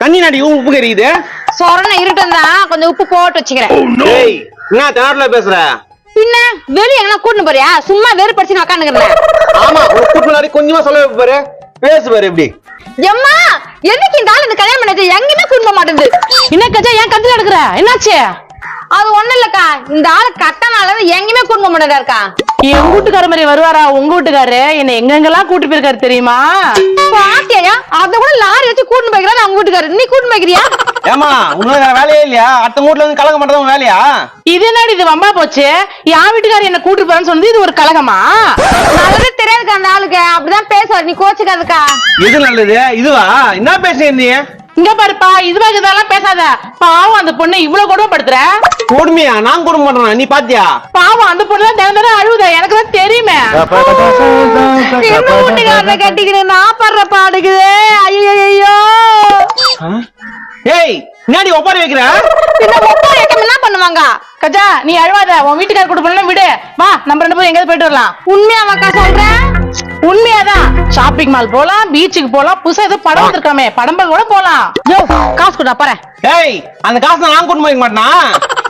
தண்ணி நாடி உப்பு கறிக்குது. சொரண இருட்டம் தான், கொஞ்சம் உப்பு போட்டு வச்சுக்கிறேன். டேய் என்ன திணறல பேசுற? பின்ன வெளிய எங்க கூட்டிட்டு போறியா? சும்மா வெறு படிச்சு உட்காந்துக்கிறேன். ஆமா உப்பு முன்னாடி கொஞ்சமா சொல்ல பாரு, பேசு பாரு எப்படி. எம்மா எதுக்கு இந்த ஆள் இந்த கல்யாணம் பண்ணது எங்கேயுமே கூட்டிட்டு போக மாட்டேங்குது. என்ன கஜா ஏன் கத்துல எடுக்கிற? என்னாச்சு? அது ஒண்ணு இல்லக்கா, இந்த ஆளு கட்டனால எங்கேயுமே கூட்டிட்டு போக மாட்டேங்காருக்கா. என் வீட்டுக்கார மாதிரி வருவாரா உங்க வீட்டுக்காரு? என்ன எங்கெங்கெல்லாம் கூட்டு போயிருக்காரு தெரியுமா? பாத்தியா, அத கூட லாரி வச்சு கூட்டிட்டு போய்க்கிறாரு அவங்க வீட்டுக்காரு. நீ கூட்டிட்டு போய்க்கிறியா? ஏமா உனக்கு வேலையே இல்லையா? அடுத்த வீட்டுல வந்து கலக்க மாட்டதான் வேலையா? இது என்னடி இது வம்பா போச்சு? என் வீட்டுக்காரர் என்ன கூட்டு போறேன்னு சொன்னது இது ஒரு கலகமா? நல்லது தெரியாதுக்கா அந்த ஆளுக்கு, அப்படிதான் பேசுவாரு. நீ கோச்சுக்காதுக்கா. எது நல்லது? இதுவா? என்ன பேசுறீங்க நீ? இங்க பாருப்பா, இதுவாக இதெல்லாம் பேசாத. பாவம் அந்த பொண்ணை இவ்வளவு கொடுமைப்படுத்துற. கொடுமையா? நான் கொடுமை பண்றேன், நீ பாத்தியா? பாவம் அந்த பொண்ணு தினம் தினம் அழுவுதா, எனக்கு தான் தெரியுமே. என்ன வீட்டுக்காரரை கட்டிக்கணும் நான் படுற பாடுக்குது. ஐயோ ஏய் என்னடி ஒப்பாரி வைக்கிற? என்ன பண்ணுவாங்க? கஜா நீ அழுவாத, உன் வீட்டுக்கார கூட பண்ணலாம் விடு. வா நம்ம ரெண்டு பேரும் எங்கேயாவது போயிட்டு வரலாம். உண்மையாவாக்கா சொல்றேன்? உண்மையாதான். ஷாப்பிங் மால் போலாம், பீச்சுக்கு போலாம், புதுசா ஏதோ படம் வந்திருக்காமே படம்பல் கூட போலாம். யோ காசு கொடுத்தா பாரு. ஏய் அந்த காசை நான் கூட்டு போய்க்க மாட்டேனா?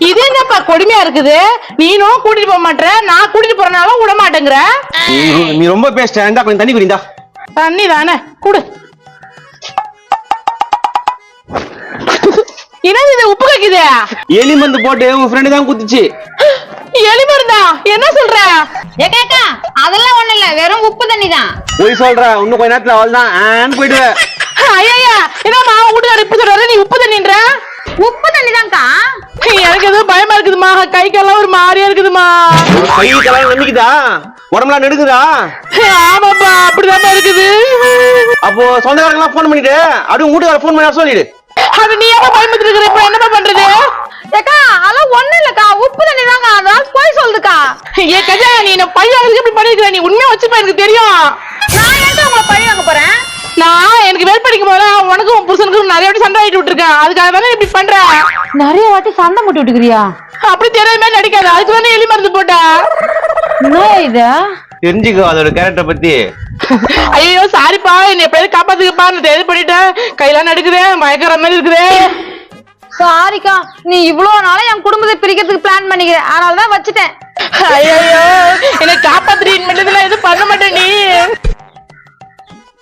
இது என்னப்பா கொடுமையா இருக்குது? நீனும் கூட்டிட்டு போக மாட்டேற, நான் கூட்டிட்டு போறனாலும் விட மாட்டேங்கிற. நீ ரொம்ப பேசிட்ட. இந்தா கொஞ்சம் தண்ணி குடிந்தா. தண்ணி தானே குடு. என்னது இது உப்பு கக்குது? எலி மருந்து போட்டு உன் ஃப்ரெண்டு தான் குத்துச்சு. எலி மருந்தா? என்ன சொல்ற? ஏக்கா அதெல்லாம் ஒண்ணு இல்ல, வெறும் உப்பு தண்ணி தான். போய் சொல்ற, இன்னும் கொஞ்ச நேரத்துல அவள் தான் போயிடுவ. ஐயா என்னம்மா வீட்டுக்காரர் இப்படி சொல்றாரு, நீ உப்பு தண்ணின்ற? உப்பு தண்ணி தான்க்கா. எனக்கு எதுவும் பயமா இருக்குதுமா, கை கால்லாம் ஒரு மாதிரியா இருக்குதுமா. கை காலம் நம்பிக்குதா? உடம்புலாம் நடுக்குதா? ஆமாப்பா அப்படிதான் இருக்குது. அப்போ சொந்தக்காரங்களாம் போன் பண்ணிட்டு அப்படியே வீட்டுக்கார போன் பண்ணி சொல்லிடு. அது நீ ஏன் பயந்துட்டு இருக்கிற? இப்ப என்னப்பா பண்றது? ஏக்கா அதெல்லாம் ஒண்ணு இல்லக்கா, உப்பு தண்ணி தாங்க. அதான் போய் சொல்லுதுக்கா. ஏ கஜா நீ என்ன பையன் இப்படி பண்ணிருக்கிற? நீ உண்மையா வச்சுப்பா, எனக்கு தெரியும். நான் ஏன் உங்களை பழி வாங்க போறேன்? நான் எனக்கு வேல் படிக்கும் போது உனக்கும் உன் புருஷனுக்கும் நிறைய வாட்டி சண்டை ஆயிட்டு விட்டுருக்கேன். அதுக்காக தானே இப்படி பண்ற. நிறைய வாட்டி சண்டை போட்டு விட்டுக்கிறியா? அப்படி தெரியாத மாதிரி நடிக்காத. அதுக்கு தானே எலி மருந்து போட்டா. என்ன இது? தெரிஞ்சுக்கோ அதோட கேரக்டர் பத்தி. ஐயோ சாரிப்பா, என்ன எப்பயாவது காப்பாத்துக்கப்பா. நான் தேடி பண்ணிட்டேன், கையெல்லாம் நடுக்குதே, மயக்கிற மாதிரி இருக்குதே. சாரிக்கா, நீ இவ்வளவு நாளா என் குடும்பத்தை பிரிக்கிறதுக்கு பிளான் பண்ணிக்கிற, அதனாலதான் வச்சுட்டேன். ஐயோ என்ன காப்பாத்துறீன் மட்டும் எதுவும் பண்ண மாட்டேன் நீ.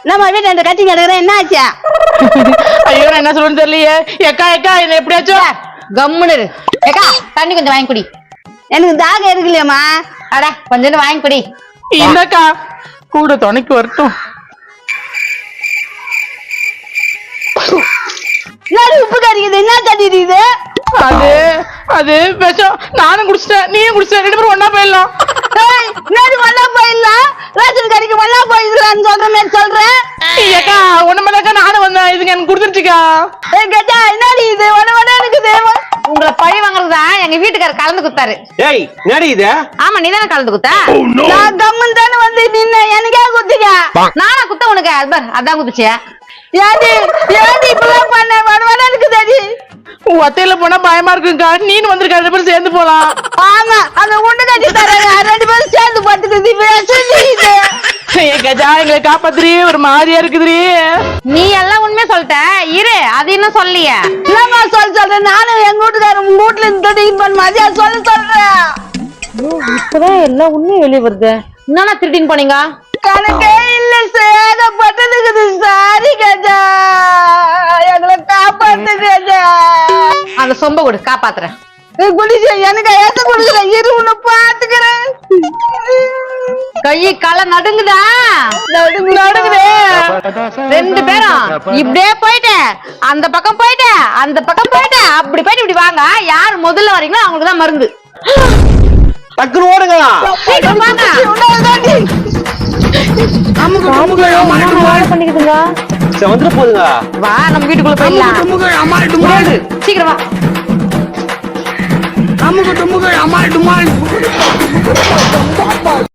நம்ம வீட்டுல இந்த கட்சி கிடக்குற என்ன ஆச்சா? ஐயோ நான் என்ன சொல்றேன்னு தெரியலையே. எக்கா என்ன எப்படியாச்சும் கம்முனு இரு. ஏக்கா தண்ணி கொஞ்சம் வாங்கி குடி. எனக்கு தாகம் இருக்குல்லையம்மா. அட கொஞ்சம் வாங்கி குடி. இல்லக்கா கூட துணைக்கு வரட்டும். உப்பு கறிக்குது, என்ன தண்ணி இது? அது விஷம். நானும் குடிச்சிட்டேன், நீயும் குடிச்சிட்ட, ரெண்டு பேரும் ஒன்னா போயிடலாம். ஒன்னா போயிடலாம். ரேஷன் கறிக்கு ஒன்னா போயிடலான்னு சொல்றேன் சொல்றேன். ஏக்கா ஒண்ணுமேலக்கா நானும் வந்தேன், இதுங்க எனக்கு கொடுத்துருச்சுக்கா. கஜா என்னடி இது ஒண்ணு இருக்குது? உங்களை பழி வாங்குறதுதான் எங்க வீட்டுக்காரர் கலந்து குத்தாரு. ஏய் என்னடி இது? ஆமா நீ தானே கலந்து குத்த. நான் கம்மன் தானே வந்து நின்ன, எனக்கே குத்துக்க. நானா குத்த உனக்கு? அதான் குத்துச்சியா? ஏடி இப்பெல்லாம் பண்ண வட இருக்குதாடி. ஒத்தையில போனா பயமா இருக்குங்கா. நீனு வந்திருக்க, ரெண்டு பேரும் சேர்ந்து போலாம். ஆமா அந்த ஒண்ணு கட்டி தராங்க, ரெண்டு பேரும் சேர்ந்து பத்துக்குது. கஜா எங்களை காப்பாத்துறீ, ஒரு மாதிரியா இருக்குதுரி. நீ எல்லாம் உண்மையா சொல்லிட்ட, இரு அது இன்னும் சொல்லிய. இல்லம்மா சொல்றேன், நானும் எங்க வீட்டுக்காரர் உங்க வீட்டுல இருந்து பண்ண மாதிரியா சொல்றேன். இப்பதான் எல்லாம் உண்மையும் வெளியே வருது. என்னன்னா திருட்டிங் போனீங்க? கணக்கே இல்ல, சேதப்பட்டதுக்குது. சாரி கஜா, எங்களை காப்பாத்து கஜா. அந்த சொம்ப கொடு, காப்பாத்துறேன். குடிச்சு எனக்கு ஏத்த கொடுக்குறேன், இரு உன்னை பாத்துக்கிறேன். கை கால நடுங்குதா? நடுங்குதே. ரெண்டு பேரும் இப்படியே போயிட்டு அந்த பக்கம் போயிட்டு அந்த பக்கம் போயிட்டு அப்படி போயிட்டு இப்படி வாங்க. யார் முதல்ல வரீங்களோ அவங்களுக்கு தான் மருந்து. டக்குனு ஓடுங்க. பண்ணிக்கிட்டுங்க வந்துட்டு போதுங்க. வா நம்ம வீட்டுக்குள்ள போயிடலாம். சீக்கிரம் வா. அம்முக்கு டும்முக்கு அம்மா டுமான்.